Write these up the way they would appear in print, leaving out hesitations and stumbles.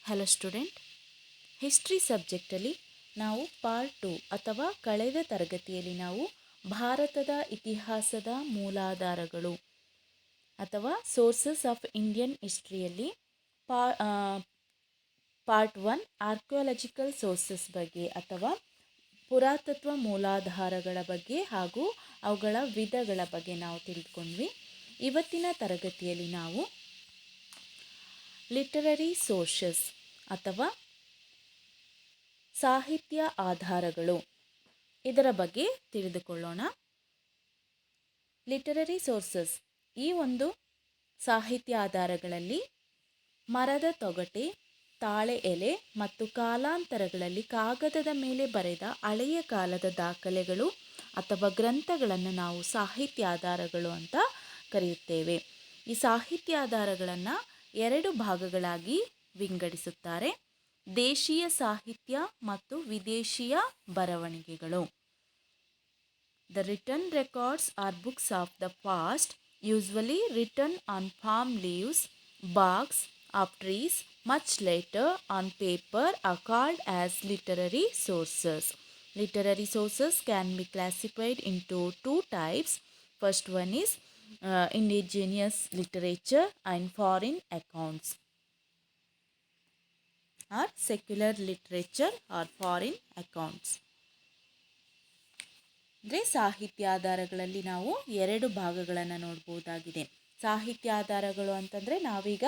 Hello student, history ಸಬ್ಜೆಕ್ಟಲ್ಲಿ ನಾವು part 2 ಅಥವಾ ಕಳೆದ ತರಗತಿಯಲ್ಲಿ ನಾವು ಭಾರತದ ಇತಿಹಾಸದ ಮೂಲಾಧಾರಗಳು ಅಥವಾ ಸೋರ್ಸಸ್ ಆಫ್ ಇಂಡಿಯನ್ ಹಿಸ್ಟ್ರಿಯಲ್ಲಿ ಪಾರ್ಟ್ 1 ಆರ್ಕಿಯಾಲಜಿಕಲ್ ಸೋರ್ಸಸ್ ಬಗ್ಗೆ ಅಥವಾ ಪುರಾತತ್ವ ಮೂಲಾಧಾರಗಳ ಬಗ್ಗೆ ಹಾಗೂ ಅವುಗಳ ವಿಧಗಳ ಬಗ್ಗೆ ನಾವು ತಿಳ್ಕೊಂಡ್ವಿ. ಇವತ್ತಿನ ತರಗತಿಯಲ್ಲಿ ನಾವು ಲಿಟರರಿ ಸೋರ್ಸಸ್ ಅಥವಾ ಸಾಹಿತ್ಯ ಆಧಾರಗಳು ಇದರ ಬಗ್ಗೆ ತಿಳಿದುಕೊಳ್ಳೋಣ. ಲಿಟರರಿ ಸೋರ್ಸಸ್, ಈ ಒಂದು ಸಾಹಿತ್ಯ ಆಧಾರಗಳಲ್ಲಿ ಮರದ ತೊಗಟೆ, ತಾಳೆ ಎಲೆ ಮತ್ತು ಕಾಲಾಂತರಗಳಲ್ಲಿ ಕಾಗದದ ಮೇಲೆ ಬರೆದ ಹಳೆಯ ಕಾಲದ ದಾಖಲೆಗಳು ಅಥವಾ ಗ್ರಂಥಗಳನ್ನು ನಾವು ಸಾಹಿತ್ಯ ಆಧಾರಗಳು ಅಂತ ಕರೆಯುತ್ತೇವೆ. ಈ ಸಾಹಿತ್ಯ ಆಧಾರಗಳನ್ನು 2 ಭಾಗಗಳಾಗಿ ವಿಂಗಡಿಸುತ್ತಾರೆ: ದೇಶೀಯ ಸಾಹಿತ್ಯ ಮತ್ತು ವಿದೇಶಿಯ ಬರವಣಿಗೆಗಳು. The written records are books of the past, usually written on palm leaves, barks of trees, much later on paper, are called as literary sources. Literary sources can be classified into 2 types. First one is indigenous literature and foreign accounts, or secular literature or foreign accounts. ಅಂದರೆ ಸಾಹಿತ್ಯ ಆಧಾರಗಳಲ್ಲಿ ನಾವು 2 ಭಾಗಗಳನ್ನು ನೋಡ್ಬೋದಾಗಿದೆ. ಸಾಹಿತ್ಯ ಆಧಾರಗಳು ಅಂತಂದರೆ ನಾವೀಗ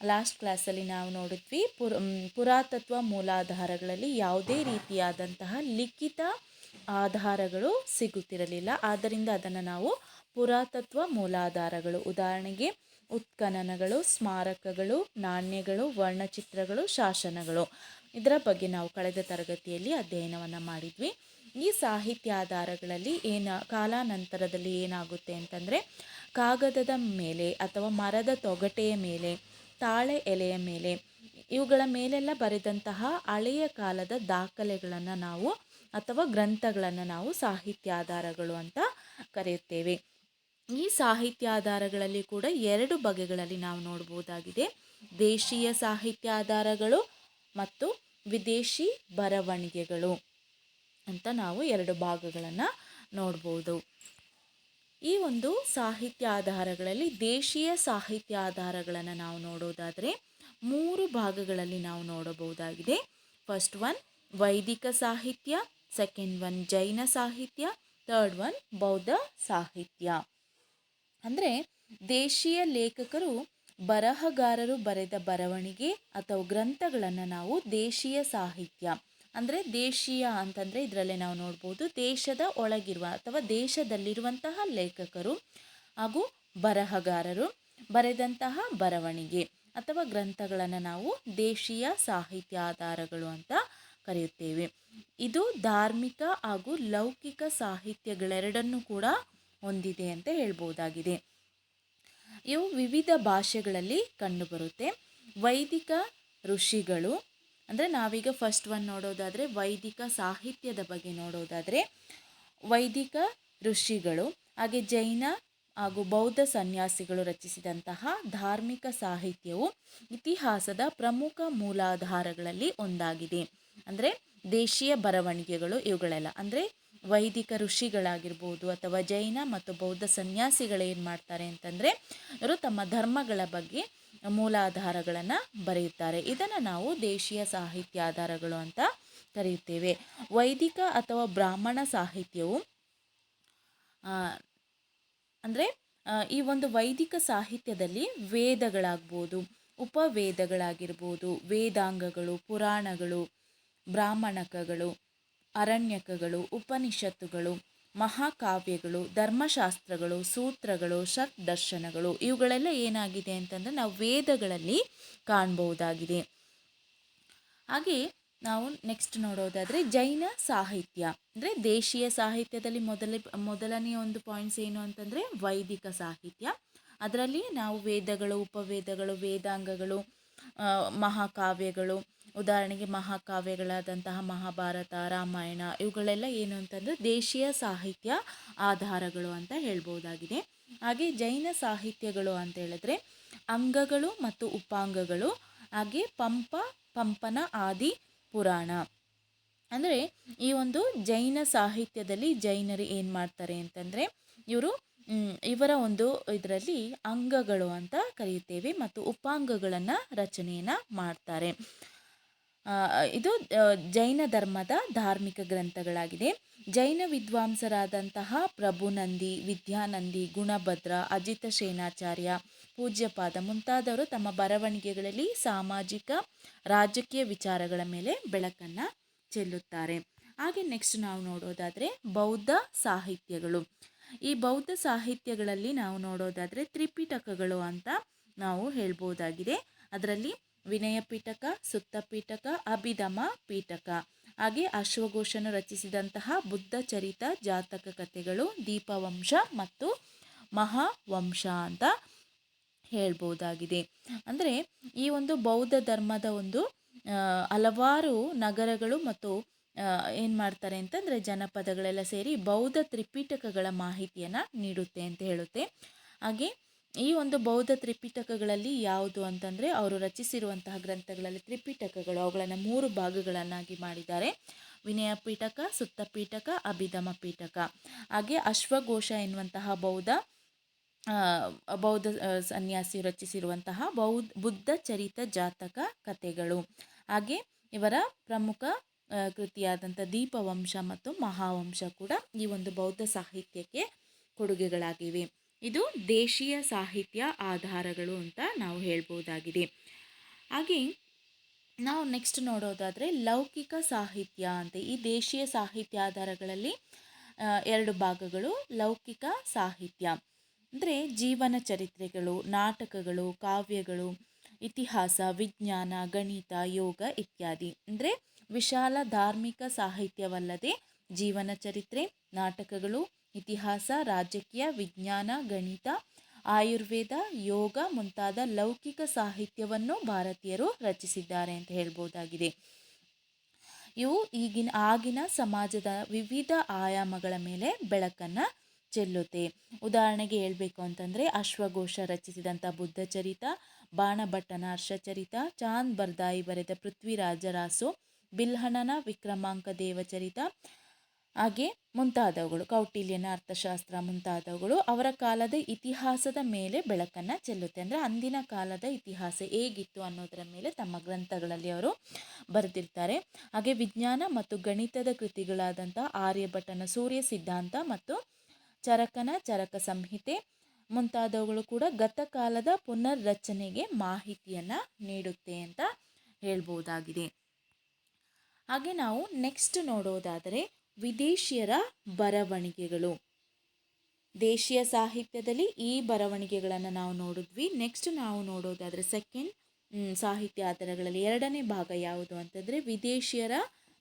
last ಕ್ಲಾಸಲ್ಲಿ ನಾವು ನೋಡಿದ್ವಿ, ಪುರಾತತ್ವ ಮೂಲಾಧಾರಗಳಲ್ಲಿ ಯಾವುದೇ ರೀತಿಯಾದಂತಹ ಲಿಖಿತ ಆಧಾರಗಳು ಸಿಗುತ್ತಿರಲಿಲ್ಲ. ಆದ್ದರಿಂದ ಅದನ್ನು ನಾವು ಪುರಾತತ್ವ ಮೂಲಾಧಾರಗಳು, ಉದಾಹರಣೆಗೆ ಉತ್ಖನನಗಳು, ಸ್ಮಾರಕಗಳು, ನಾಣ್ಯಗಳು, ವರ್ಣಚಿತ್ರಗಳು, ಶಾಸನಗಳು, ಇದರ ಬಗ್ಗೆ ನಾವು ಕಳೆದ ತರಗತಿಯಲ್ಲಿ ಅಧ್ಯಯನವನ್ನು ಮಾಡಿದ್ವಿ. ಈ ಸಾಹಿತ್ಯ ಆಧಾರಗಳಲ್ಲಿ ಕಾಲಾನಂತರದಲ್ಲಿ ಏನಾಗುತ್ತೆ ಅಂತಂದರೆ, ಕಾಗದದ ಮೇಲೆ ಅಥವಾ ಮರದ ತೊಗಟೆಯ ಮೇಲೆ, ತಾಳೆ ಎಲೆಯ ಮೇಲೆ, ಇವುಗಳ ಮೇಲೆಲ್ಲ ಬರೆದಂತಹ ಹಳೆಯ ಕಾಲದ ದಾಖಲೆಗಳನ್ನು ನಾವು ಅಥವಾ ಗ್ರಂಥಗಳನ್ನು ನಾವು ಸಾಹಿತ್ಯ ಆಧಾರಗಳು ಅಂತ ಕರೆಯುತ್ತೇವೆ. ಈ ಸಾಹಿತ್ಯ ಆಧಾರಗಳಲ್ಲಿ ಕೂಡ 2 ಬಗೆಗಳಲ್ಲಿ ನಾವು ನೋಡ್ಬೋದಾಗಿದೆ: ದೇಶೀಯ ಸಾಹಿತ್ಯ ಆಧಾರಗಳು ಮತ್ತು ವಿದೇಶಿ ಬರವಣಿಗೆಗಳು ಅಂತ ನಾವು 2 ಭಾಗಗಳನ್ನು ನೋಡ್ಬೋದು. ಈ ಒಂದು ಸಾಹಿತ್ಯ ಆಧಾರಗಳಲ್ಲಿ ದೇಶೀಯ ಸಾಹಿತ್ಯ ಆಧಾರಗಳನ್ನು ನಾವು ನೋಡೋದಾದರೆ 3 ಭಾಗಗಳಲ್ಲಿ ನಾವು ನೋಡಬಹುದಾಗಿದೆ. ಫಸ್ಟ್ ಒನ್ ವೈದಿಕ ಸಾಹಿತ್ಯ, ಸೆಕೆಂಡ್ ಒನ್ ಜೈನ ಸಾಹಿತ್ಯ, ಥರ್ಡ್ ಒನ್ ಬೌದ್ಧ ಸಾಹಿತ್ಯ. ಅಂದರೆ ದೇಶೀಯ ಲೇಖಕರು, ಬರಹಗಾರರು ಬರೆದ ಬರವಣಿಗೆ ಅಥವಾ ಗ್ರಂಥಗಳನ್ನು ನಾವು ದೇಶೀಯ ಸಾಹಿತ್ಯ, ಅಂದರೆ ದೇಶೀಯ ಅಂತಂದರೆ ಇದರಲ್ಲೇ ನಾವು ನೋಡ್ಬೋದು ದೇಶದ ಒಳಗಿರುವ ಅಥವಾ ದೇಶದಲ್ಲಿರುವಂತಹ ಲೇಖಕರು ಹಾಗೂ ಬರಹಗಾರರು ಬರೆದಂತಹ ಬರವಣಿಗೆ ಅಥವಾ ಗ್ರಂಥಗಳನ್ನು ನಾವು ದೇಶೀಯ ಸಾಹಿತ್ಯ ಆಧಾರಗಳು ಅಂತ ಕರೆಯುತ್ತೇವೆ. ಇದು ಧಾರ್ಮಿಕ ಹಾಗೂ ಲೌಕಿಕ ಸಾಹಿತ್ಯಗಳೆರಡನ್ನೂ ಕೂಡ ಹೊಂದಿದೆ ಅಂತ ಹೇಳ್ಬೋದಾಗಿದೆ. ಇವು ವಿವಿಧ ಭಾಷೆಗಳಲ್ಲಿ ಕಂಡುಬರುತ್ತೆ. ವೈದಿಕ ಋಷಿಗಳು, ಅಂದರೆ ನಾವೀಗ ಫಸ್ಟ್ ಒನ್ ನೋಡೋದಾದರೆ ವೈದಿಕ ಸಾಹಿತ್ಯದ ಬಗ್ಗೆ ನೋಡೋದಾದರೆ, ವೈದಿಕ ಋಷಿಗಳು ಹಾಗೆ ಜೈನ ಹಾಗೂ ಬೌದ್ಧ ಸನ್ಯಾಸಿಗಳು ರಚಿಸಿದಂತಹ ಧಾರ್ಮಿಕ ಸಾಹಿತ್ಯವು ಇತಿಹಾಸದ ಪ್ರಮುಖ ಮೂಲಾಧಾರಗಳಲ್ಲಿ ಒಂದಾಗಿದೆ. ಅಂದರೆ ದೇಶೀಯ ಬರವಣಿಗೆಗಳು ಇವುಗಳೆಲ್ಲ, ಅಂದರೆ ವೈದಿಕ ಋಷಿಗಳಾಗಿರ್ಬೋದು ಅಥವಾ ಜೈನ ಮತ್ತು ಬೌದ್ಧ ಸನ್ಯಾಸಿಗಳೇನು ಮಾಡ್ತಾರೆ ಅಂತಂದರೆ, ಇವರು ತಮ್ಮ ಧರ್ಮಗಳ ಬಗ್ಗೆ ಮೂಲಾಧಾರಗಳನ್ನು ಬರೆಯುತ್ತಾರೆ. ಇದನ್ನು ನಾವು ದೇಶೀಯ ಸಾಹಿತ್ಯ ಆಧಾರಗಳು ಅಂತ ಕರೆಯುತ್ತೇವೆ. ವೈದಿಕ ಅಥವಾ ಬ್ರಾಹ್ಮಣ ಸಾಹಿತ್ಯವು ಅಂದರೆ ಈ ಒಂದು ವೈದಿಕ ಸಾಹಿತ್ಯದಲ್ಲಿ ವೇದಗಳಾಗ್ಬೋದು, ಉಪವೇದಗಳಾಗಿರ್ಬೋದು, ವೇದಾಂಗಗಳು, ಪುರಾಣಗಳು, ಬ್ರಾಹ್ಮಣಕಗಳು, ಅರಣ್ಯಕಗಳು, ಉಪನಿಷತ್ತುಗಳು, ಮಹಾಕಾವ್ಯಗಳು, ಧರ್ಮಶಾಸ್ತ್ರಗಳು, ಸೂತ್ರಗಳು, ಷಟ್ದರ್ಶನಗಳು, ಇವುಗಳೆಲ್ಲ ಏನಾಗಿದೆ ಅಂತಂದರೆ ನಾವು ವೇದಗಳಲ್ಲಿ ಕಾಣಬಹುದಾಗಿದೆ. ಹಾಗೆ ನಾವು ನೆಕ್ಸ್ಟ್ ನೋಡೋದಾದರೆ ಜೈನ ಸಾಹಿತ್ಯ, ಅಂದರೆ ದೇಶೀಯ ಸಾಹಿತ್ಯದಲ್ಲಿ ಮೊದಲನೆಯ ಒಂದು ಪಾಯಿಂಟ್ಸ್ ಏನು ಅಂತಂದರೆ ವೈದಿಕ ಸಾಹಿತ್ಯ. ಅದರಲ್ಲಿ ನಾವು ವೇದಗಳು, ಉಪವೇದಗಳು, ವೇದಾಂಗಗಳು, ಮಹಾಕಾವ್ಯಗಳು, ಉದಾಹರಣೆಗೆ ಮಹಾಕಾವ್ಯಗಳಾದಂತಹ ಮಹಾಭಾರತ, ರಾಮಾಯಣ, ಇವುಗಳೆಲ್ಲ ಏನು ಅಂತಂದರೆ ದೇಶೀಯ ಸಾಹಿತ್ಯ ಆಧಾರಗಳು ಅಂತ ಹೇಳ್ಬೋದಾಗಿದೆ. ಹಾಗೆ ಜೈನ ಸಾಹಿತ್ಯಗಳು ಅಂತ ಹೇಳಿದ್ರೆ ಅಂಗಗಳು ಮತ್ತು ಉಪಾಂಗಗಳು ಹಾಗೆ ಪಂಪನ ಆದಿ ಪುರಾಣ. ಅಂದರೆ ಈ ಒಂದು ಜೈನ ಸಾಹಿತ್ಯದಲ್ಲಿ ಜೈನರು ಏನು ಮಾಡ್ತಾರೆ ಅಂತಂದರೆ ಇವರ ಒಂದು ಇದರಲ್ಲಿ ಅಂಗಗಳು ಅಂತ ಕರೆಯುತ್ತೇವೆ ಮತ್ತು ಉಪಾಂಗಗಳನ್ನು ರಚನೆಯನ್ನು ಮಾಡ್ತಾರೆ. ಇದು ಜೈನ ಧರ್ಮದ ಧಾರ್ಮಿಕ ಗ್ರಂಥಗಳಾಗಿದೆ. ಜೈನ ವಿದ್ವಾಂಸರಾದಂತಹ ಪ್ರಭುನಂದಿ, ವಿದ್ಯಾನಂದಿ, ಗುಣಭದ್ರ, ಅಜಿತ ಸೇನಾಚಾರ್ಯ, ಪೂಜ್ಯಪಾದ ಮುಂತಾದವರು ತಮ್ಮ ಬರವಣಿಗೆಗಳಲ್ಲಿ ಸಾಮಾಜಿಕ ರಾಜಕೀಯ ವಿಚಾರಗಳ ಮೇಲೆ ಬೆಳಕನ್ನು ಚೆಲ್ಲುತ್ತಾರೆ. ಹಾಗೆ ನೆಕ್ಸ್ಟ್ ನಾವು ನೋಡೋದಾದರೆ ಬೌದ್ಧ ಸಾಹಿತ್ಯಗಳು. ಈ ಬೌದ್ಧ ಸಾಹಿತ್ಯಗಳಲ್ಲಿ ನಾವು ನೋಡೋದಾದರೆ ತ್ರಿಪಿಟಕಗಳು ಅಂತ ನಾವು ಹೇಳ್ಬೋದಾಗಿದೆ. ಅದರಲ್ಲಿ ವಿನಯ ಪೀಠಕ, ಸುತ್ತ ಪೀಠಕ, ಅಭಿಧಮ ಪೀಠಕ, ಹಾಗೆ ಅಶ್ವಘೋಷನು ರಚಿಸಿದಂತಹ ಬುದ್ಧ ಚರಿತ ಜಾತಕ ಕಥೆಗಳು, ದೀಪವಂಶ ಮತ್ತು ಮಹಾವಂಶ ಅಂತ ಹೇಳ್ಬೋದಾಗಿದೆ. ಅಂದರೆ ಈ ಒಂದು ಬೌದ್ಧ ಧರ್ಮದ ಒಂದು ಹಲವಾರು ನಗರಗಳು ಮತ್ತು ಏನು ಮಾಡ್ತಾರೆ ಅಂತಂದರೆ ಜನಪದಗಳೆಲ್ಲ ಸೇರಿ ಬೌದ್ಧ ತ್ರಿಪಿಟಕಗಳ ಮಾಹಿತಿಯನ್ನು ನೀಡುತ್ತೆ ಅಂತ ಹೇಳುತ್ತೆ. ಹಾಗೆ ಈ ಒಂದು ಬೌದ್ಧ ತ್ರಿಪಿಟಕಗಳಲ್ಲಿ ಯಾವುದು ಅಂತಂದರೆ ಅವರು ರಚಿಸಿರುವಂತಹ ಗ್ರಂಥಗಳಲ್ಲಿ ತ್ರಿಪಿಟಕಗಳು ಅವುಗಳನ್ನು 3 ಭಾಗಗಳನ್ನಾಗಿ ಮಾಡಿದ್ದಾರೆ. ವಿನಯ ಪೀಠಕ, ಸುತ್ತ ಪೀಠಕ, ಅಭಿಧಮ ಪೀಠಕ. ಹಾಗೆ ಅಶ್ವಘೋಷ ಎನ್ನುವಂತಹ ಬೌದ್ಧ ಸನ್ಯಾಸಿ ರಚಿಸಿರುವಂತಹ ಬುದ್ಧ ಚರಿತ ಜಾತಕ ಕಥೆಗಳು. ಹಾಗೆ ಇವರ ಪ್ರಮುಖ ಕೃತಿಯಾದಂಥ ದೀಪವಂಶ ಮತ್ತು ಮಹಾವಂಶ ಕೂಡ ಈ ಒಂದು ಬೌದ್ಧ ಸಾಹಿತ್ಯಕ್ಕೆ ಕೊಡುಗೆಗಳಾಗಿವೆ. ಇದು ದೇಶೀಯ ಸಾಹಿತ್ಯ ಆಧಾರಗಳು ಅಂತ ನಾವು ಹೇಳ್ಬೋದಾಗಿದೆ. ಹಾಗೆ ನಾವು ನೆಕ್ಸ್ಟ್ ನೋಡೋದಾದರೆ ಲೌಕಿಕ ಸಾಹಿತ್ಯ ಅಂತ. ಈ ದೇಶೀಯ ಸಾಹಿತ್ಯ ಆಧಾರಗಳಲ್ಲಿ 2 ಭಾಗಗಳು. ಲೌಕಿಕ ಸಾಹಿತ್ಯ ಅಂದರೆ ಜೀವನ ಚರಿತ್ರೆಗಳು, ನಾಟಕಗಳು, ಕಾವ್ಯಗಳು, ಇತಿಹಾಸ, ವಿಜ್ಞಾನ, ಗಣಿತ, ಯೋಗ ಇತ್ಯಾದಿ. ಅಂದರೆ ವಿಶಾಲ ಧಾರ್ಮಿಕ ಸಾಹಿತ್ಯವಲ್ಲದೆ ಜೀವನ ಚರಿತ್ರೆ, ನಾಟಕಗಳು, ಇತಿಹಾಸ, ರಾಜಕೀಯ, ವಿಜ್ಞಾನ, ಗಣಿತ, ಆಯುರ್ವೇದ, ಯೋಗ ಮುಂತಾದ ಲೌಕಿಕ ಸಾಹಿತ್ಯವನ್ನು ಭಾರತೀಯರು ರಚಿಸಿದ್ದಾರೆ ಅಂತ ಹೇಳ್ಬೋದಾಗಿದೆ. ಇವು ಆಗಿನ ಸಮಾಜದ ವಿವಿಧ ಆಯಾಮಗಳ ಮೇಲೆ ಬೆಳಕನ್ನು ಚೆಲ್ಲುತ್ತೆ. ಉದಾಹರಣೆಗೆ ಹೇಳಬೇಕು ಅಂತಂದರೆ ಅಶ್ವಘೋಷ ರಚಿಸಿದಂಥ ಬುದ್ಧಚರಿತ, ಬಾಣಭಟ್ಟನ ಹರ್ಷಚರಿತ, ಚಾಂದ್ ಬರ್ದಾಯಿ ಬರೆದ ಪೃಥ್ವಿರಾಜರಾಸು, ಬಿಲ್ಹಣನ ವಿಕ್ರಮಾಂಕ ದೇವಚರಿತ, ಹಾಗೆ ಮುಂತಾದವುಗಳು, ಕೌಟಿಲ್ಯನ ಅರ್ಥಶಾಸ್ತ್ರ ಮುಂತಾದವುಗಳು ಅವರ ಕಾಲದ ಇತಿಹಾಸದ ಮೇಲೆ ಬೆಳಕನ್ನು ಚೆಲ್ಲುತ್ತೆ. ಅಂದರೆ ಅಂದಿನ ಕಾಲದ ಇತಿಹಾಸ ಹೇಗಿತ್ತು ಅನ್ನೋದರ ಮೇಲೆ ತಮ್ಮ ಗ್ರಂಥಗಳಲ್ಲಿ ಅವರು ಬರೆದಿರ್ತಾರೆ. ಹಾಗೆ ವಿಜ್ಞಾನ ಮತ್ತು ಗಣಿತದ ಕೃತಿಗಳಾದಂಥ ಆರ್ಯಭಟನ ಸೂರ್ಯ ಸಿದ್ಧಾಂತ ಮತ್ತು ಚರಕನ ಚರಕ ಸಂಹಿತೆ ಮುಂತಾದವುಗಳು ಕೂಡ ಗತಕಾಲದ ಪುನರ್ರಚನೆಗೆ ಮಾಹಿತಿಯನ್ನು ನೀಡುತ್ತೆ ಅಂತ ಹೇಳ್ಬೋದಾಗಿದೆ. ಹಾಗೆ ನಾವು ನೆಕ್ಸ್ಟ್ ನೋಡೋದಾದರೆ ವಿದೇಶಿಯರ ಬರವಣಿಗೆಗಳು. ದೇಶೀಯ ಸಾಹಿತ್ಯದಲ್ಲಿ ಈ ಬರವಣಿಗೆಗಳನ್ನು ನಾವು ನೋಡಿದ್ವಿ. ನೆಕ್ಸ್ಟ್ ನಾವು ನೋಡೋದಾದರೆ ಸೆಕೆಂಡ್ ಸಾಹಿತ್ಯ ಆಧಾರಗಳಲ್ಲಿ 2ನೇ ಭಾಗ ಯಾವುದು ಅಂತಂದರೆ ವಿದೇಶಿಯರ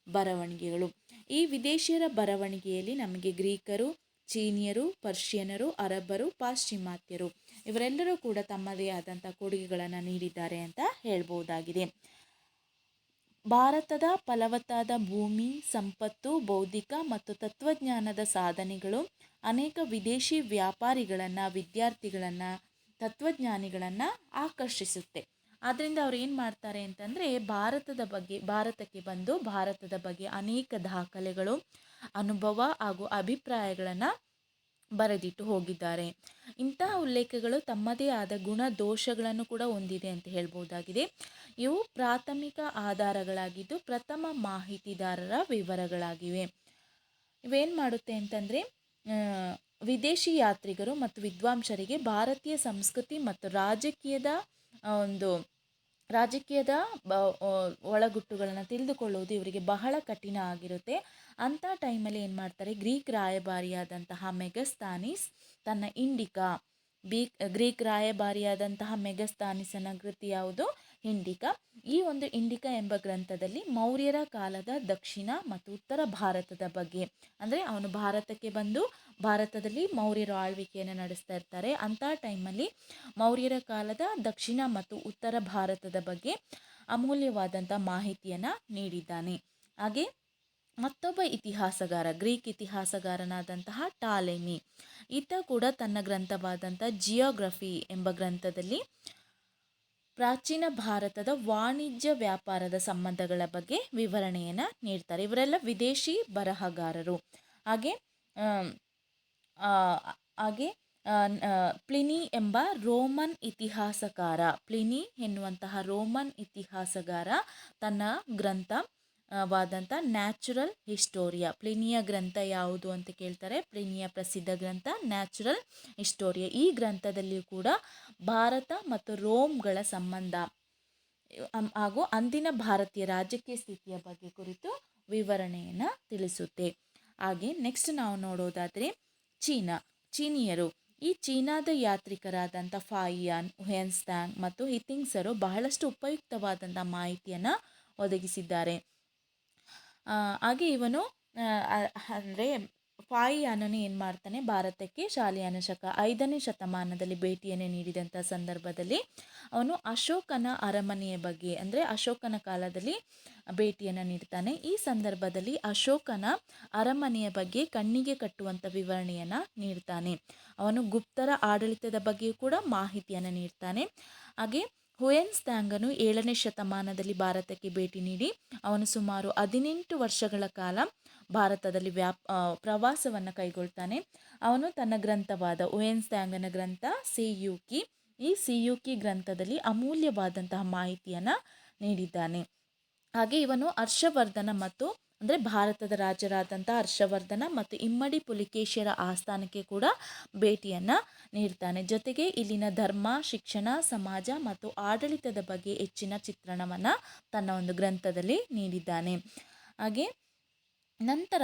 ಬರವಣಿಗೆಗಳು. ಈ ವಿದೇಶಿಯರ ಬರವಣಿಗೆಯಲ್ಲಿ ನಮಗೆ ಗ್ರೀಕರು, ಚೀನಿಯರು, ಪರ್ಷಿಯನರು, ಅರಬ್ಬರು, ಪಾಶ್ಚಿಮಾತ್ಯರು ಇವರೆಲ್ಲರೂ ಕೂಡ ತಮ್ಮದೇ ಆದಂಥ ಕೊಡುಗೆಗಳನ್ನು ನೀಡಿದ್ದಾರೆ ಅಂತ ಹೇಳ್ಬೋದಾಗಿದೆ. ಭಾರತದ ಫಲವತ್ತಾದ ಭೂಮಿ, ಸಂಪತ್ತು, ಬೌದ್ಧಿಕ ಮತ್ತು ತತ್ವಜ್ಞಾನದ ಸಾಧನೆಗಳು ಅನೇಕ ವಿದೇಶಿ ವ್ಯಾಪಾರಿಗಳನ್ನು, ವಿದ್ಯಾರ್ಥಿಗಳನ್ನು, ತತ್ವಜ್ಞಾನಿಗಳನ್ನು ಆಕರ್ಷಿಸುತ್ತೆ. ಆದ್ದರಿಂದ ಅವ್ರು ಏನು ಮಾಡ್ತಾರೆ ಅಂತಂದರೆ ಭಾರತಕ್ಕೆ ಬಂದು ಭಾರತದ ಬಗ್ಗೆ ಅನೇಕ ದಾಖಲೆಗಳು, ಅನುಭವ ಹಾಗೂ ಅಭಿಪ್ರಾಯಗಳನ್ನು ಬರೆದಿಟ್ಟು ಹೋಗಿದ್ದಾರೆ. ಇಂತಹ ಉಲ್ಲೇಖಗಳು ತಮ್ಮದೇ ಆದ ಗುಣ ದೋಷಗಳನ್ನು ಕೂಡ ಹೊಂದಿದೆ ಅಂತ ಹೇಳ್ಬೋದಾಗಿದೆ. ಇವು ಪ್ರಾಥಮಿಕ ಆಧಾರಗಳಾಗಿದ್ದು ಪ್ರಥಮ ಮಾಹಿತಿದಾರರ ವಿವರಗಳಾಗಿವೆ. ಇವೇನು ಮಾಡುತ್ತೆ ಅಂತಂದರೆ ವಿದೇಶಿ ಯಾತ್ರಿಗರು ಮತ್ತು ವಿದ್ವಾಂಸರಿಗೆ ಭಾರತೀಯ ಸಂಸ್ಕೃತಿ ಮತ್ತು ರಾಜಕೀಯದ ಒಳಗುಟ್ಟುಗಳನ್ನು ತಿಳಿದುಕೊಳ್ಳುವುದು ಇವರಿಗೆ ಬಹಳ ಕಠಿಣ ಆಗಿರುತ್ತೆ. ಅಂಥ ಟೈಮಲ್ಲಿ ಏನು ಮಾಡ್ತಾರೆ, ಗ್ರೀಕ್ ರಾಯಭಾರಿಯಾದಂತಹ ಮೆಗಸ್ತಾನಿಸ್ ತನ್ನ ಗ್ರೀಕ್ ರಾಯಭಾರಿಯಾದಂತಹ ಮೆಗಸ್ತಾನಿಸನ ಕೃತಿ ಯಾವುದು, ಇಂಡಿಕಾ. ಈ ಒಂದು ಇಂಡಿಕಾ ಎಂಬ ಗ್ರಂಥದಲ್ಲಿ ಮೌರ್ಯರ ಕಾಲದ ದಕ್ಷಿಣ ಮತ್ತು ಉತ್ತರ ಭಾರತದ ಬಗ್ಗೆ, ಅಂದರೆ ಅವನು ಭಾರತಕ್ಕೆ ಬಂದು ಭಾರತದಲ್ಲಿ ಮೌರ್ಯರು ಆಳ್ವಿಕೆಯನ್ನು ನಡೆಸ್ತಾ ಇರ್ತಾರೆ. ಅಂಥ ಟೈಮಲ್ಲಿ ಮೌರ್ಯರ ಕಾಲದ ದಕ್ಷಿಣ ಮತ್ತು ಉತ್ತರ ಭಾರತದ ಬಗ್ಗೆ ಅಮೂಲ್ಯವಾದಂಥ ಮಾಹಿತಿಯನ್ನು ನೀಡಿದ್ದಾನೆ. ಹಾಗೆ ಮತ್ತೊಬ್ಬ ಇತಿಹಾಸಗಾರ, ಗ್ರೀಕ್ ಇತಿಹಾಸಗಾರನಾದಂತಹ ಟಾಲೆಮಿ, ಈತ ಕೂಡ ತನ್ನ ಗ್ರಂಥವಾದಂಥ ಜಿಯೋಗ್ರಫಿ ಎಂಬ ಗ್ರಂಥದಲ್ಲಿ ಪ್ರಾಚೀನ ಭಾರತದ ವಾಣಿಜ್ಯ ವ್ಯಾಪಾರದ ಸಂಬಂಧಗಳ ಬಗ್ಗೆ ವಿವರಣೆಯನ್ನು ನೀಡ್ತಾರೆ. ಇವರೆಲ್ಲ ವಿದೇಶಿ ಬರಹಗಾರರು. ಹಾಗೆ ಆ, ಹಾಗೆ ಪ್ಲಿನಿ ಎಂಬ ರೋಮನ್ ಇತಿಹಾಸಕಾರ, ಪ್ಲಿನಿ ಎನ್ನುವಂತಹ ರೋಮನ್ ಇತಿಹಾಸಗಾರ ತನ್ನ ಗ್ರಂಥವಾದಂಥ ನ್ಯಾಚುರಲ್ ಹಿಸ್ಟೋರಿಯಾ, ಪ್ಲಿನಿಯ ಗ್ರಂಥ ಯಾವುದು ಅಂತ ಕೇಳ್ತಾರೆ. ಪ್ಲಿನಿಯ ಪ್ರಸಿದ್ಧ ಗ್ರಂಥ ನ್ಯಾಚುರಲ್ ಹಿಸ್ಟೋರಿಯಾ. ಈ ಗ್ರಂಥದಲ್ಲಿಯೂ ಕೂಡ ಭಾರತ ಮತ್ತು ರೋಮ್ಗಳ ಸಂಬಂಧ ಹಾಗೂ ಅಂದಿನ ಭಾರತೀಯ ರಾಜಕೀಯ ಸ್ಥಿತಿಯ ಬಗ್ಗೆ ಕುರಿತು ವಿವರಣೆಯನ್ನು ತಿಳಿಸುತ್ತೆ. ಹಾಗೆ ನೆಕ್ಸ್ಟ್ ನಾವು ನೋಡೋದಾದರೆ ಚೀನಿಯರು. ಈ ಚೀನಾದ ಯಾತ್ರಿಕರಾದಂಥ ಫಾಯಿಯಾನ್, ಹುಯೆನ್ಸಾಂಗ್ ಮತ್ತು ಹಿತಿಂಗ್ಸರು ಬಹಳಷ್ಟು ಉಪಯುಕ್ತವಾದಂಥ ಮಾಹಿತಿಯನ್ನು ಒದಗಿಸಿದ್ದಾರೆ. ಹಾಗೆ ಇವನು ಅಂದರೆ ಫಾಯಿಯಾನನು ಏನು ಮಾಡ್ತಾನೆ, ಭಾರತಕ್ಕೆ ಶಾಲಿಯಾನ ಶಕ 5ನೇ ಶತಮಾನದಲ್ಲಿ ಭೇಟಿಯನ್ನು ನೀಡಿದಂಥ ಸಂದರ್ಭದಲ್ಲಿ ಅವನು ಅಶೋಕನ ಅರಮನೆಯ ಬಗ್ಗೆ, ಅಂದರೆ ಅಶೋಕನ ಕಾಲದಲ್ಲಿ ಭೇಟಿಯನ್ನು ನೀಡ್ತಾನೆ. ಈ ಸಂದರ್ಭದಲ್ಲಿ ಅಶೋಕನ ಅರಮನೆಯ ಬಗ್ಗೆ ಕಣ್ಣಿಗೆ ಕಟ್ಟುವಂಥ ವಿವರಣೆಯನ್ನು ನೀಡ್ತಾನೆ. ಅವನು ಗುಪ್ತರ ಆಡಳಿತದ ಬಗ್ಗೆಯೂ ಕೂಡ ಮಾಹಿತಿಯನ್ನು ನೀಡ್ತಾನೆ. ಹಾಗೆ ಹುಯೆನ್ಸಾಂಗನು 7ನೇ ಶತಮಾನದಲ್ಲಿ ಭಾರತಕ್ಕೆ ಭೇಟಿ ನೀಡಿ ಅವನು ಸುಮಾರು 18 ವರ್ಷಗಳ ಕಾಲ ಭಾರತದಲ್ಲಿ ಪ್ರವಾಸವನ್ನು ಕೈಗೊಳ್ತಾನೆ. ಅವನು ತನ್ನ ಗ್ರಂಥವಾದ ಹುಯೆನ್ಸಾಂಗನ ಗ್ರಂಥ ಸಿಯೂಕಿ, ಈ ಸಿಯೂಕಿ ಗ್ರಂಥದಲ್ಲಿ ಅಮೂಲ್ಯವಾದಂತಹ ಮಾಹಿತಿಯನ್ನು ನೀಡಿದ್ದಾನೆ. ಹಾಗೆ ಇವನು ಹರ್ಷವರ್ಧನ ಮತ್ತು ಅಂದರೆ ಭಾರತದ ರಾಜರಾದಂಥ ಹರ್ಷವರ್ಧನ ಮತ್ತು ಇಮ್ಮಡಿ ಪುಲಿಕೇಶಿಯರ ಆಸ್ಥಾನಕ್ಕೆ ಕೂಡ ಭೇಟಿಯನ್ನು ನೀಡ್ತಾನೆ. ಜೊತೆಗೆ ಇಲ್ಲಿನ ಧರ್ಮ, ಶಿಕ್ಷಣ, ಸಮಾಜ ಮತ್ತು ಆಡಳಿತದ ಬಗ್ಗೆ ಹೆಚ್ಚಿನ ಚಿತ್ರಣವನ್ನು ತನ್ನ ಒಂದು ಗ್ರಂಥದಲ್ಲಿ ನೀಡಿದ್ದಾನೆ. ಹಾಗೆ ನಂತರ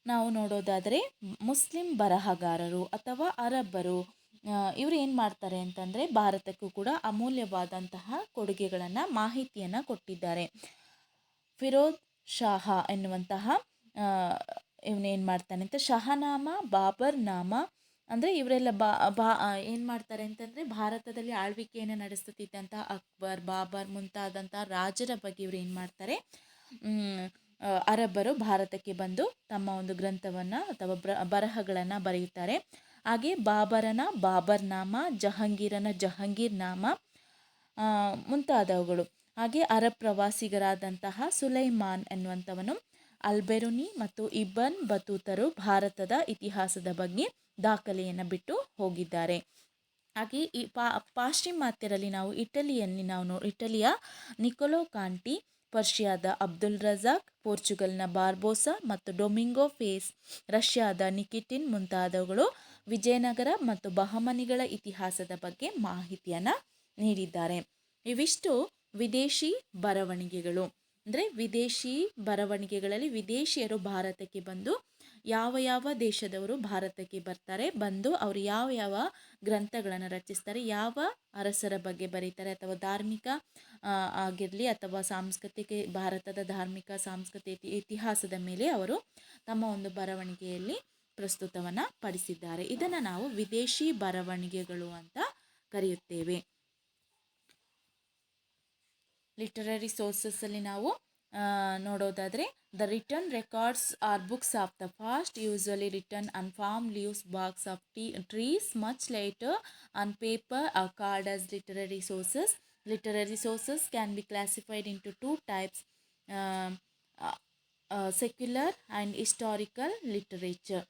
ನಾವು ನೋಡೋದಾದರೆ ಮುಸ್ಲಿಂ ಬರಹಗಾರರು ಅಥವಾ ಅರಬ್ಬರು, ಇವರು ಏನು ಮಾಡ್ತಾರೆ ಅಂತಂದರೆ ಭಾರತಕ್ಕೂ ಕೂಡ ಅಮೂಲ್ಯವಾದಂತಹ ಕೊಡುಗೆಗಳನ್ನು, ಮಾಹಿತಿಯನ್ನು ಕೊಟ್ಟಿದ್ದಾರೆ. ಫಿರೋಜ್ ಶಾಹ ಎನ್ನುವಂತಹ ಇವನೇನು ಮಾಡ್ತಾನೆ ಅಂತ ಶಹನಾಮ, ಬಾಬರ್ ನಾಮ, ಅಂದರೆ ಇವರೆಲ್ಲ ಏನು ಮಾಡ್ತಾರೆ ಅಂತಂದರೆ ಭಾರತದಲ್ಲಿ ಆಳ್ವಿಕೆಯನ್ನು ನಡೆಸುತ್ತಿದ್ದಂಥ ಅಕ್ಬರ್, ಬಾಬರ್ ಮುಂತಾದಂಥ ರಾಜರ ಬಗ್ಗೆ ಇವರು ಏನು ಮಾಡ್ತಾರೆ, ಅರಬ್ಬರು ಭಾರತಕ್ಕೆ ಬಂದು ತಮ್ಮ ಒಂದು ಗ್ರಂಥವನ್ನು ಅಥವಾ ಬರಹಗಳನ್ನು ಬರೆಯುತ್ತಾರೆ. ಹಾಗೆ ಬಾಬರನ ಬಾಬರ್ನಾಮ, ಜಹಂಗೀರನ ಜಹಂಗೀರ್ನಾಮ ಮುಂತಾದವುಗಳು. ಹಾಗೆ ಅರಬ್ ಪ್ರವಾಸಿಗರಾದಂತಹ ಸುಲೈಮಾನ್ ಎನ್ನುವಂಥವನು, ಅಲ್ಬೆರುನಿ ಮತ್ತು ಇಬನ್ ಬತೂತರು ಭಾರತದ ಇತಿಹಾಸದ ಬಗ್ಗೆ ದಾಖಲೆಯನ್ನು ಬಿಟ್ಟು ಹೋಗಿದ್ದಾರೆ. ಹಾಗೆ ಈ ಪಾಶ್ಚಿಮಾತ್ಯರಲ್ಲಿ ನಾವು ಇಟಲಿಯ ನಿಕೊಲೋ ಕಾಂಟಿ, ಪರ್ಷಿಯಾದ ಅಬ್ದುಲ್ ರಜಾಕ್, ಪೋರ್ಚುಗಲ್ನ ಬಾರ್ಬೋಸಾ ಮತ್ತು ಡೊಮಿಂಗೋ ಫೇಸ್, ರಷ್ಯಾದ ನಿಕಿಟಿನ್ ಮುಂತಾದವುಗಳು ವಿಜಯನಗರ ಮತ್ತು ಬಹಮನಿಗಳ ಇತಿಹಾಸದ ಬಗ್ಗೆ ಮಾಹಿತಿಯನ್ನು ನೀಡಿದ್ದಾರೆ. ಇವಿಷ್ಟು ವಿದೇಶಿ ಬರವಣಿಗೆಗಳು. ಅಂದರೆ ವಿದೇಶಿ ಬರವಣಿಗೆಗಳಲ್ಲಿ ವಿದೇಶಿಯರು ಭಾರತಕ್ಕೆ ಬಂದು ಯಾವ ದೇಶದವರು ಭಾರತಕ್ಕೆ ಬರ್ತಾರೆ, ಬಂದು ಅವರು ಯಾವ ಗ್ರಂಥಗಳನ್ನು ರಚಿಸ್ತಾರೆ, ಯಾವ ಅರಸರ ಬಗ್ಗೆ ಬರೀತಾರೆ, ಅಥವಾ ಧಾರ್ಮಿಕ ಆಗಿರಲಿ ಅಥವಾ ಸಾಂಸ್ಕೃತಿಕ, ಭಾರತದ ಧಾರ್ಮಿಕ ಸಾಂಸ್ಕೃತಿಕ ಇತಿಹಾಸದ ಮೇಲೆ ಅವರು ತಮ್ಮ ಒಂದು ಬರವಣಿಗೆಯಲ್ಲಿ ಪ್ರಸ್ತುತವನ್ನು ಪಡಿಸಿದ್ದಾರೆ. ಇದನ್ನು ನಾವು ವಿದೇಶಿ ಬರವಣಿಗೆಗಳು ಅಂತ ಕರೆಯುತ್ತೇವೆ. ಲಿಟರರಿ ಸೋರ್ಸಸ್ಸಲ್ಲಿ ನಾವು ನೋಡೋದಾದರೆ the written records or books of the past, usually written on palm leaves, barks of trees, much later on paper are called as literary sources. Literary sources can be classified into two types, secular and historical literature.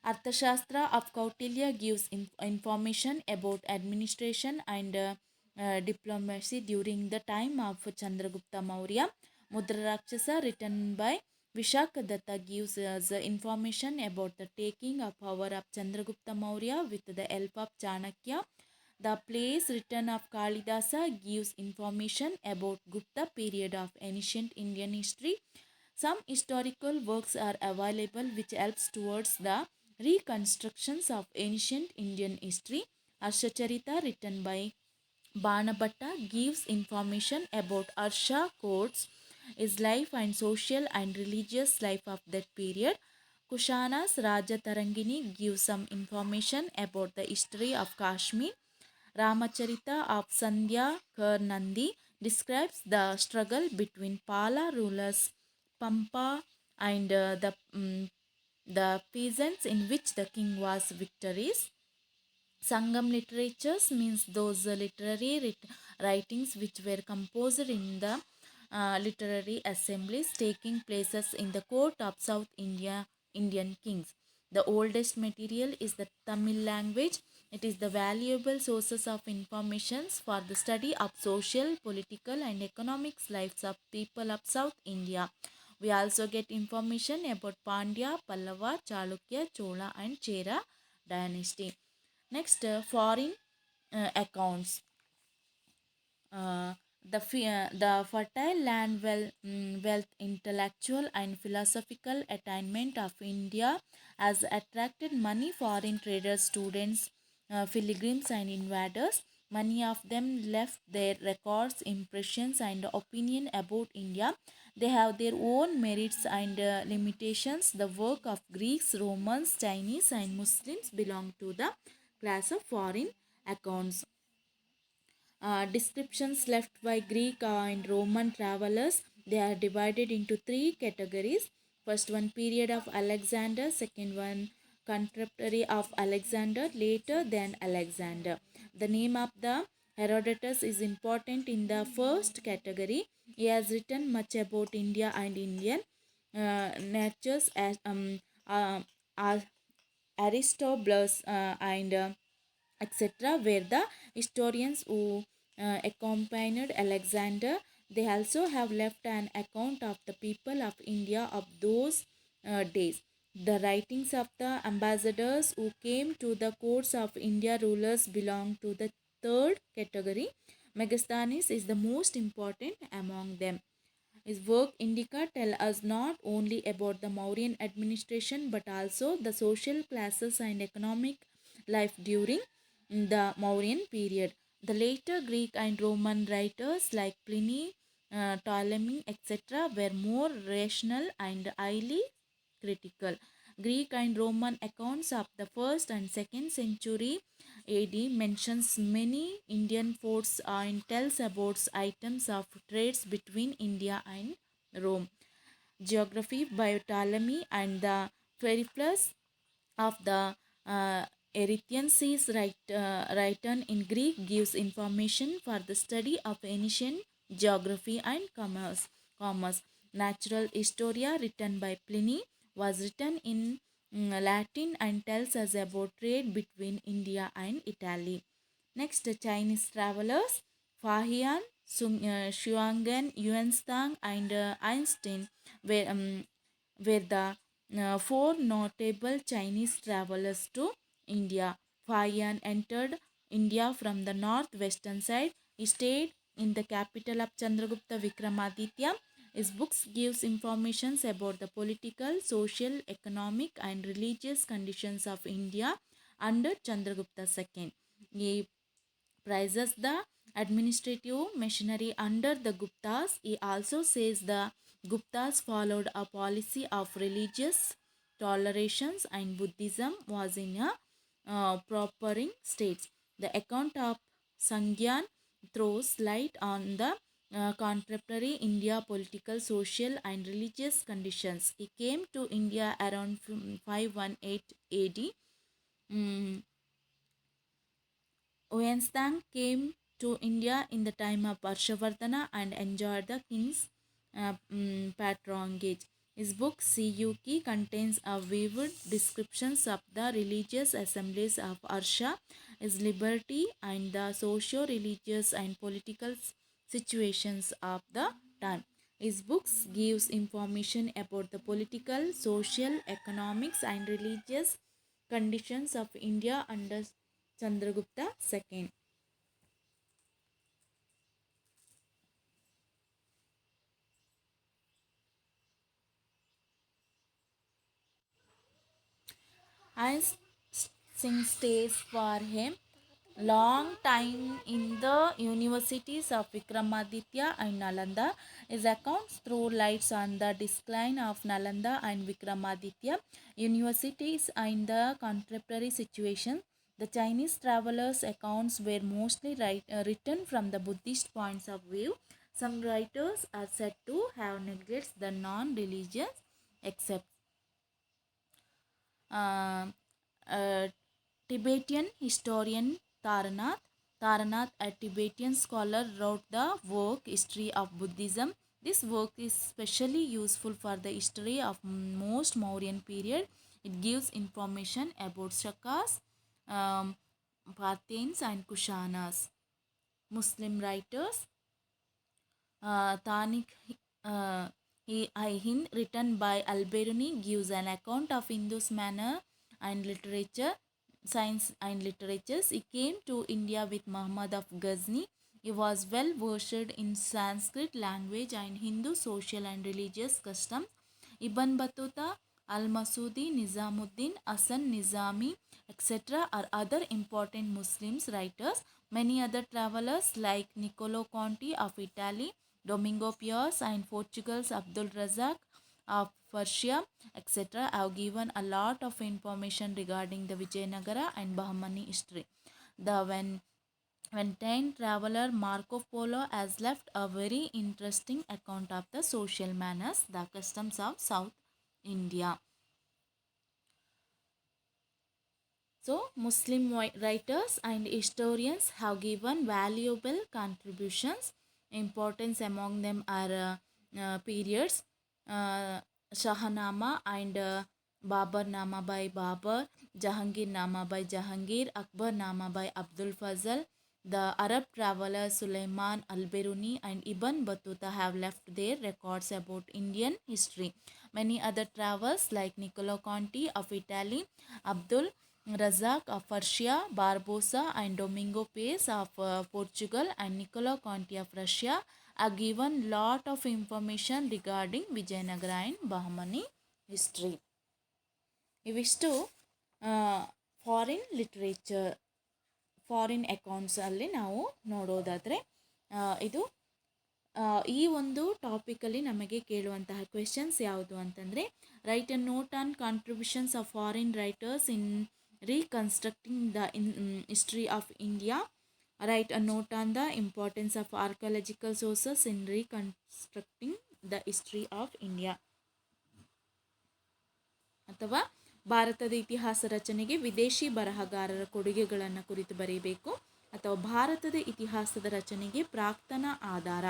Arthashastra of Kautilya gives information about administration and diplomacy during the time of Chandragupta Maurya. Mudra Rakshasa, written by Vishakadatta, gives us information about the taking of power of Chandragupta Maurya with the help of Chanakya. The plays written of Kalidasa gives information about Gupta period of ancient Indian history. Some historical works are available which helps towards the reconstructions of ancient Indian history. Harshacharita, written by Banabhatta, gives information about Harsha courts, his life and social and religious life of that period. Kushana's Rajatarangini gives some information about the history of Kashmir. Ramacharita of Sandhya Karnandi describes the struggle between Pala rulers Pampa and the peasants, in which the king was victorious. Sangam literatures means those literary writings which were composed in the literary assemblies taking places in the court of South Indian kings. The oldest material is the Tamil language. It is the valuable sources of informations for the study of social, political and economic lives of people of South India. We also get information about Pandya, Pallava, Chalukya, Chola and Chera dynasty. Next, foreign accounts. Uh, the fertile land wealth, intellectual and philosophical attainment of India has attracted many foreign traders, students, pilgrims, and invaders. Many of them left their records, impressions, and opinion about India. They have their own merits and limitations. The work of Greeks, Romans, Chinese, and Muslims belong to the class of foreign accounts. Descriptions left by Greek and Roman travelers. They are divided into three categories. First one, period of Alexander. Second one, contemporary of Alexander, later than Alexander. The name of the Herodotus is important in the first category. He has written much about India and Indian natures as uh, Aristobulus and etc., were the historians who accompanied Alexander. They also have left an account of the people of India of those days. The writings of the ambassadors who came to the courts of India rulers belong to the third category. Megasthenes is the most important among them. His work Indica tell us not only about the Mauryan administration but also the social classes and economic life during the Mauryan period. The later Greek and Roman writers like Pliny, Ptolemy, etc., were more rational and highly critical. Greek and Roman accounts of the first and second century AD mentions many Indian forts and tells about items of trades between India and Rome. Geography by Ptolemy and the Peripheras of the Erythraean Seas written in Greek gives information for the study of ancient geography and commerce. Natural Historia written by Pliny was written in Latin and tells us about trade between India and Italy. Next, Chinese travelers Fahian, Shuangen, Yuanstang, and Einstein were the four notable Chinese travelers to India. Fayan entered India from the northwestern side. He stayed in the capital of Chandragupta Vikramaditya. His books gives information about the political, social, economic and religious conditions of India under Chandragupta II. He praises the administrative machinery under the Guptas. He also says the Guptas followed a policy of religious tolerations and Buddhism was in a prospering state. The account of Sangyan throws light on the contemporary India political, social and religious conditions. He came to India around 518 AD. Mm, Oyenstang came to India in the time of Harshavardhana and enjoyed the king's patronage. His book Siyuki contains a vivid descriptions of the religious assemblies of Harsha, his liberty, and the socio-religious and political situations of the time. His books gives information about the political, social, economics, and religious conditions of India under Chandragupta II. As Singh stays for him long time in the universities of Vikramaditya and Nalanda. His accounts throw lights on the decline of Nalanda and Vikramaditya universities and the contemporary situation. The Chinese travelers' accounts were mostly written from the Buddhist points of view. Some writers are said to have neglected the non-religious except uh, uh, Tibetan historian Taranath. Taranath, a Tibetan scholar, wrote the work History of Buddhism. This work is especially useful for the history of most Mauryan period. It gives information about Shakas, um, Parthians and Kushanas. Muslim writers Tanik Hind, written by Al-Biruni, gives an account of Hindu's manner and literature, science and literatures. He came to India with Muhammad of Ghazni. He was well versed in Sanskrit language and Hindu social and religious customs. Ibn Battuta, Al-Masudi, Nizamuddin, Hasan Nizami, etc. are other important Muslims writers. Many other travelers like Niccolo Conti of Italy, Domingo Pius and Portugal's Abdul Razak of Persia, etc. have given a lot of information regarding the Vijayanagara and Bahmani history. The Venetian traveler Marco Polo has left a very interesting account of the social manners, the customs of South India. So, Muslim writers and historians have given valuable contributions. Importance among them are periods Shahnama and Babar Nama by Babar, Jahangir Nama by Jahangir, Akbar Nama by Abdul Fazal. The Arab traveler Sulaiman al-Biruni and Ibn Battuta have left their records about Indian history. Many other travelers like Niccolo Conti of Italy, Abdul Razak of Persia, Barbosa and Domingo Pace of Portugal and Niccolo Conti of Russia are given lot of information regarding Vijayanagara and Bahmani history. ಇವಿಷ್ಟು foreign literature foreign ಅಕೌಂಟ್ಸಲ್ಲಿ ನಾವು ನೋಡೋದಾದರೆ ಇದು ಈ ಒಂದು ಟಾಪಿಕಲ್ಲಿ ನಮಗೆ ಕೇಳುವಂತಹ questions ಯಾವುದು ಅಂತಂದರೆ write a note on contributions of foreign writers in reconstructing the history of India. Write a note on the importance of archaeological sources in reconstructing the history of India. ಅಥವಾ ಭಾರತದ ಇತಿಹಾಸ ರಚನೆಗೆ ವಿದೇಶಿ ಬರಹಗಾರರ ಕೊಡುಗೆಗಳನ್ನು ಕುರಿತು ಬರೆಯಬೇಕು. ಅಥವಾ ಭಾರತದ ಇತಿಹಾಸದ ರಚನೆಗೆ ಪ್ರಾಕ್ತನ ಆಧಾರ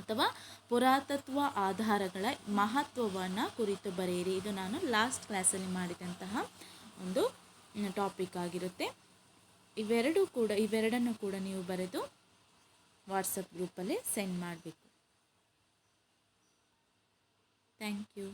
ಅಥವಾ ಪುರಾತತ್ವ ಆಧಾರಗಳ ಮಹತ್ವವನ್ನು ಕುರಿತು ಬರೆಯಿರಿ. ಇದು ನಾನು ಲಾಸ್ಟ್ ಕ್ಲಾಸಲ್ಲಿ ಮಾಡಿದಂತಹ ಒಂದು ಟಾಪಿಕ್ ಆಗಿರುತ್ತೆ. ಇವೆರಡನ್ನು ಕೂಡ ನೀವು ಬರೆದು ವಾಟ್ಸಪ್ ಗ್ರೂಪಲ್ಲಿ ಸೆಂಡ್ ಮಾಡಬೇಕು. Thank you.